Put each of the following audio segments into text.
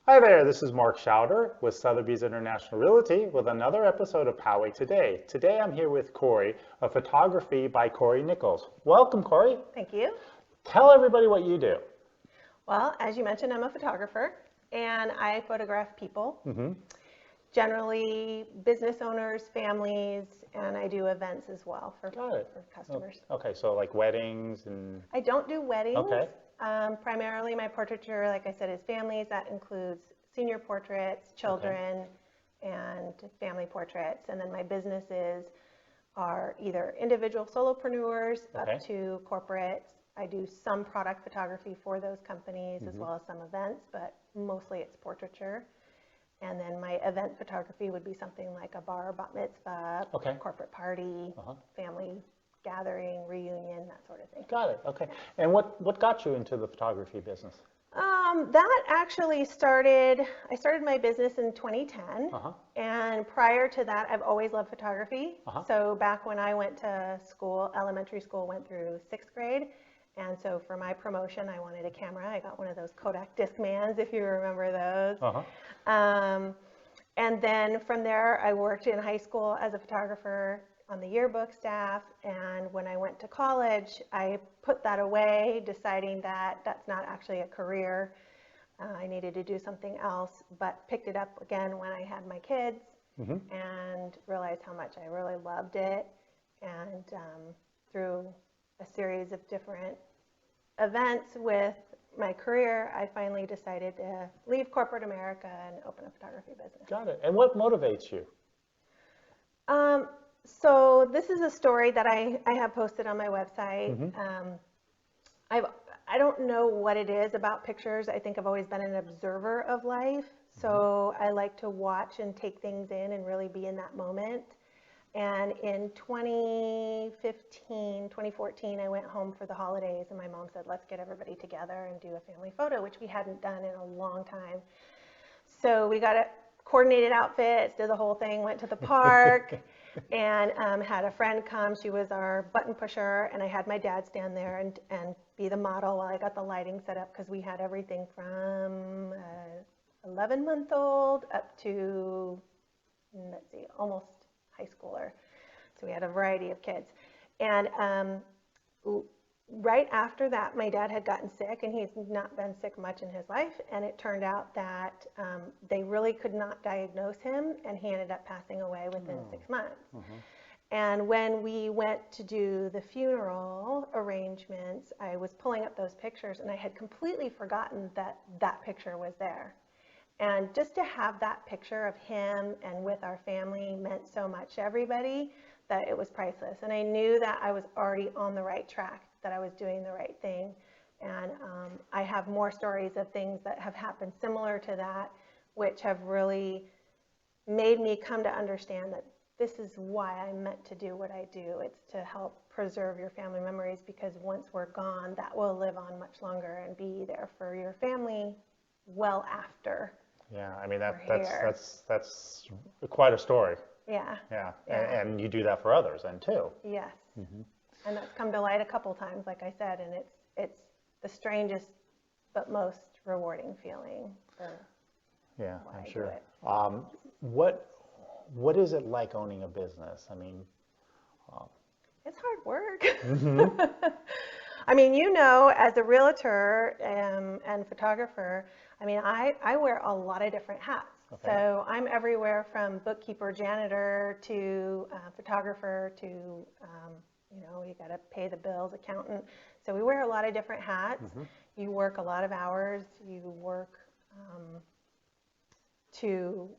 Hi there, this is Mark Schauder with Sotheby's International Realty with another episode of Poway Today. Today I'm here with Cori of Photography by Cori Nichols. Welcome, Cori. Thank you. Tell everybody what you do. Well, as you mentioned, I'm a photographer and I photograph people, generally business owners, families, and I do events as well for customers. Okay, so like weddings and... I don't do weddings. Okay. Primarily my portraiture, like I said, is families. That includes senior portraits, children, and family portraits. And then my businesses are either individual solopreneurs up to corporates. I do some product photography for those companies as well as some events, but mostly it's portraiture. And then my event photography would be something like a bar, bat mitzvah, corporate party, family gathering, reunion, that sort of thing. Got it, okay. And what got you into the photography business? That actually I started my business in 2010. And prior to that, I've always loved photography. So back when I went to school, elementary school, went through 6th grade. And so for my promotion, I wanted a camera. I got one of those Kodak Discmans, if you remember those. And then from there, I worked in high school as a photographer on the yearbook staff. And when I went to college, I put that away, deciding that that's not actually a career. I needed to do something else, but picked it up again when I had my kids and realized how much I really loved it. And through a series of different events with my career, I finally decided to leave corporate America and open a photography business. Got it. And what motivates you? So this is a story that I have posted on my website. I don't know what it is about pictures. I think I've always been an observer of life. So I like to watch and take things in and really be in that moment. And in 2014, I went home for the holidays and my mom said, let's get everybody together and do a family photo, which we hadn't done in a long time. So we got coordinated outfits, did the whole thing, went to the park and had a friend come. She was our button pusher, and I had my dad stand there and be the model while I got the lighting set up, because we had everything from 11-month-old up to, let's see, almost high schooler. So we had a variety of kids. And right after that, my dad had gotten sick, and he's not been sick much in his life. And it turned out that they really could not diagnose him, and he ended up passing away within 6 months. And when we went to do the funeral arrangements, I was pulling up those pictures, and I had completely forgotten that that picture was there. And just to have that picture of him and with our family meant so much to everybody that it was priceless. And I knew that I was already on the right track, that I was doing the right thing. And I have more stories of things that have happened similar to that, which have really made me come to understand that this is why I'm meant to do what I do. It's to help preserve your family memories, because once we're gone, that will live on much longer and be there for your family well after. Yeah, I mean, that's quite a story. Yeah. Yeah, and you do that for others then too. Yes. And that's come to light a couple times, like I said, and it's the strangest but most rewarding feeling. Yeah, I'm sure. What is it like owning a business? I mean, it's hard work. I mean, you know, as a realtor and photographer, I mean, I wear a lot of different hats. So I'm everywhere from bookkeeper, janitor, to photographer, to, you know, you got to pay the bills, accountant. So we wear a lot of different hats. You work a lot of hours. You work to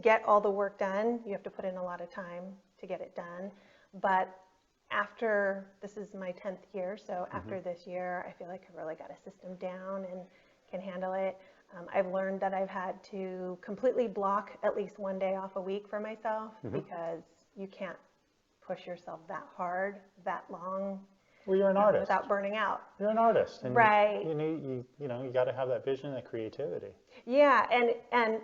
get all the work done. You have to put in a lot of time to get it done. But after, this is my 10th year, so after this year, I feel like I've really got a system down and can handle it. I've learned that I've had to completely block at least one day off a week for myself, because you can't push yourself that hard, that long. Well, you're an artist. Without burning out. You're an artist. And right. You got to have that vision and that creativity. Yeah, and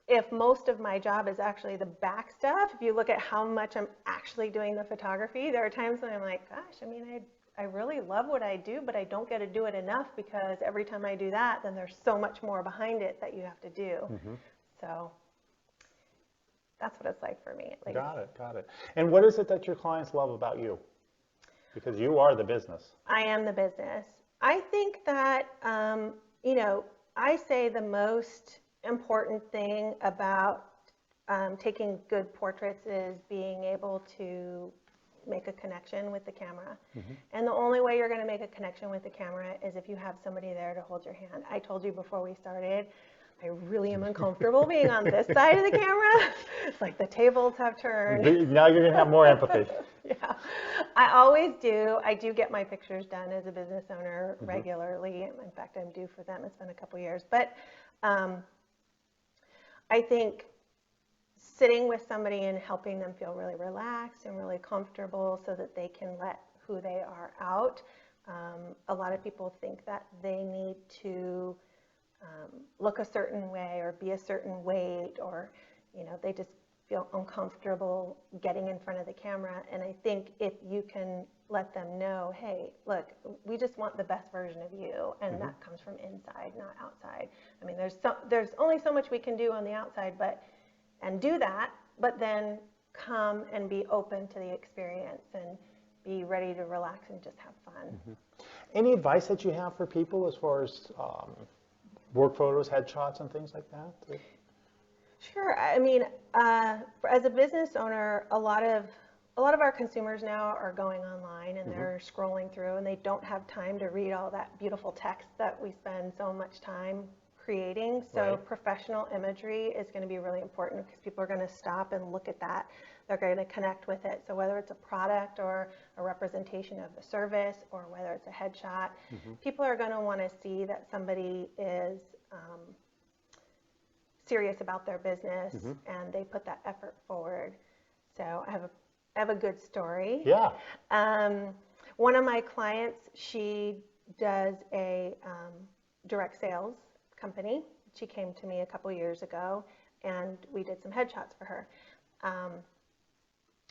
if most of my job is actually the back stuff, if you look at how much I'm actually doing the photography, there are times when I'm like, gosh, I mean, I really love what I do, but I don't get to do it enough because every time I do that, then there's so much more behind it that you have to do. Mm-hmm. So that's what it's like for me, at least. Got it, got it. And what is it that your clients love about you? Because you are the business. I am the business. I think that, I say the most important thing about taking good portraits is being able to make a connection with the camera. Mm-hmm. And the only way you're going to make a connection with the camera is if you have somebody there to hold your hand. I told you before we started, I really am uncomfortable being on this side of the camera. It's like the tables have turned. Now you're going to have more empathy. Yeah, I always do. I do get my pictures done as a business owner Mm-hmm. regularly. In fact, I'm due for them. It's been a couple years. But I think sitting with somebody and helping them feel really relaxed and really comfortable so that they can let who they are out. A lot of people think that they need to look a certain way or be a certain weight, or they just feel uncomfortable getting in front of the camera. And I think if you can let them know, hey, look, we just want the best version of you, and Mm-hmm. that comes from inside, not outside. I mean, there's only so much we can do on the outside, and do that, but then come and be open to the experience and be ready to relax and just have fun. Mm-hmm. Any advice that you have for people as far as work photos, headshots, and things like that? Sure. I mean, as a business owner, a lot of our consumers now are going online and Mm-hmm. they're scrolling through, and they don't have time to read all that beautiful text that we spend so much time creating. So Right. professional imagery is going to be really important because people are going to stop and look at that. They're going to connect with it. So whether it's a product or a representation of the service, or whether it's a headshot, Mm-hmm. people are going to want to see that somebody is serious about their business, Mm-hmm. and they put that effort forward. So I have a good story. Yeah. One of my clients, she does a direct sales company. She came to me a couple years ago, and we did some headshots for her.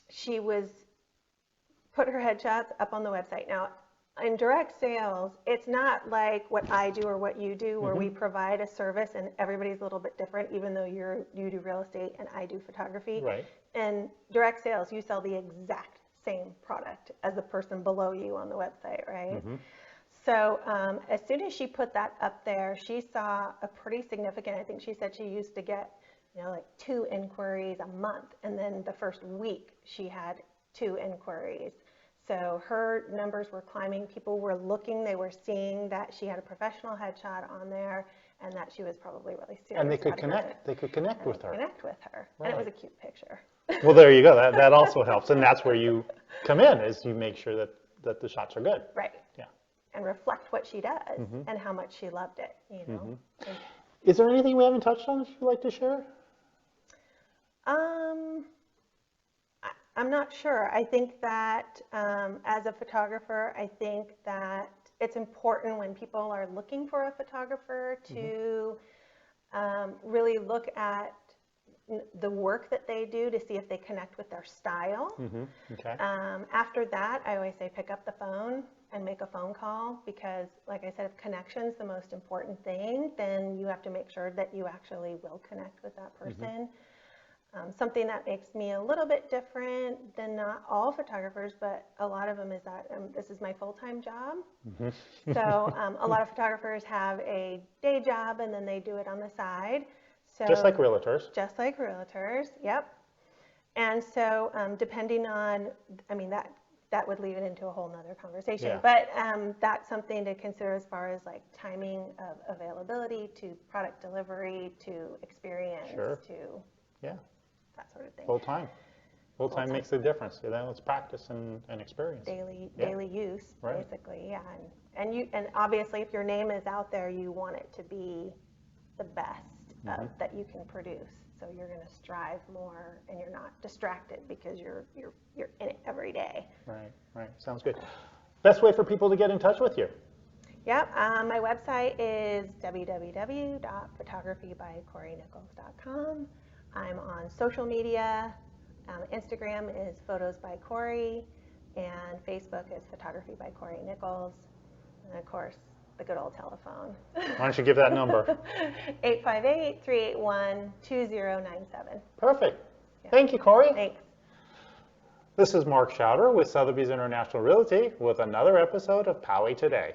She put her headshots up on the website. Now, in direct sales, it's not like what I do or what you do, where Mm-hmm. we provide a service and everybody's a little bit different, even though you do real estate and I do photography. Right. In direct sales, you sell the exact same product as the person below you on the website, right? Mm-hmm. So as soon as she put that up there, she saw a pretty significant, I think she said she used to get, like 2 inquiries a month. And then the first week she had 2 inquiries. So her numbers were climbing. People were looking, they were seeing that she had a professional headshot on there, and that she was probably really serious. And they could about her business. connect. They could connect And with her. Connect with her. Right. And it was a cute picture. Well, there you go. That also helps, and that's where you come in, is you make sure that the shots are good. Right. Yeah. And reflect what she does, Mm-hmm. and how much she loved it, Mm-hmm. And, Is there anything we haven't touched on that you'd like to share? I'm not sure. I think that as a photographer, I think that it's important when people are looking for a photographer to really look at the work that they do to see if they connect with their style. Mm-hmm. Okay. After that, I always say pick up the phone and make a phone call, because like I said, if connection's the most important thing, then you have to make sure that you actually will connect with that person. Something that makes me a little bit different than not all photographers, but a lot of them, is that this is my full-time job. Mm-hmm. So a lot of photographers have a day job and then they do it on the side. So Just like realtors. Just like realtors, yep. And so depending on, I mean, that would lead it into a whole nother conversation. Yeah. But that's something to consider as far as like timing of availability to product delivery to experience. Sure. To Yeah. that sort of thing. Full time. Full time makes a difference. It's practice and experience. Daily use, Right. basically, yeah. And obviously, if your name is out there, you want it to be the best that you can produce. So you're going to strive more, and you're not distracted because you're in it every day. Right. Sounds good. Best way for people to get in touch with you? Yep. My website is www.photographybycorinichols.com. I'm on social media. Instagram is Photos by Cori, And Facebook is Photography by Cori Nichols. And of course, the good old telephone. Why don't you give that number? 858-381-2097. Perfect. Yeah. Thank you, Cori. Thanks. This is Mark Schauder with Sotheby's International Realty with another episode of Poway Today.